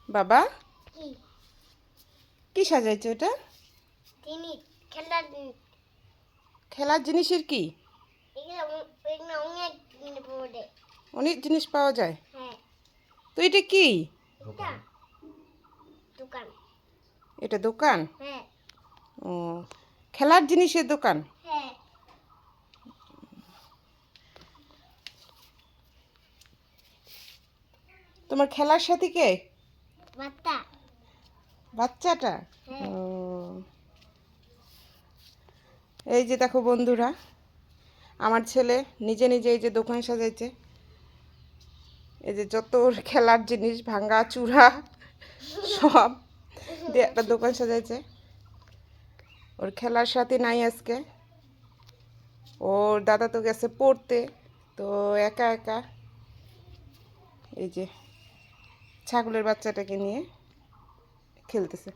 বাবা কি কি সাজাইছো এটা? জিনিস খেলার জিনিস খেলার জিনিসের কি? এখানে অনেক জিনিস পাওয়া যায়। অনেক জিনিস পাওয়া যায়। হ্যাঁ, তো এটা কি? এটা দোকান। এটা দোকান? হ্যাঁ ও, খেলার জিনিসের দোকান। হ্যাঁ তোমার খেলার সাথী কে? বাচ্চা। বাচ্চাটা? হ্যাঁ ও, এই যে দেখো বন্ধুরা, আমার ছেলে নিজে নিজে এই যে দোকান সাজাইছে। এই যে যত ওর খেলার জিনিস, ভাঙ্গা চূড়া সব দিয়ে একটা দোকান সাজাইছে। ওর খেলার সাথী নাই আজকে, ওর দাদা তো গেছে পড়তে, তো একা একা এই যে ছাগলের বাচ্চাটাকে নিয়ে খেলতেছে।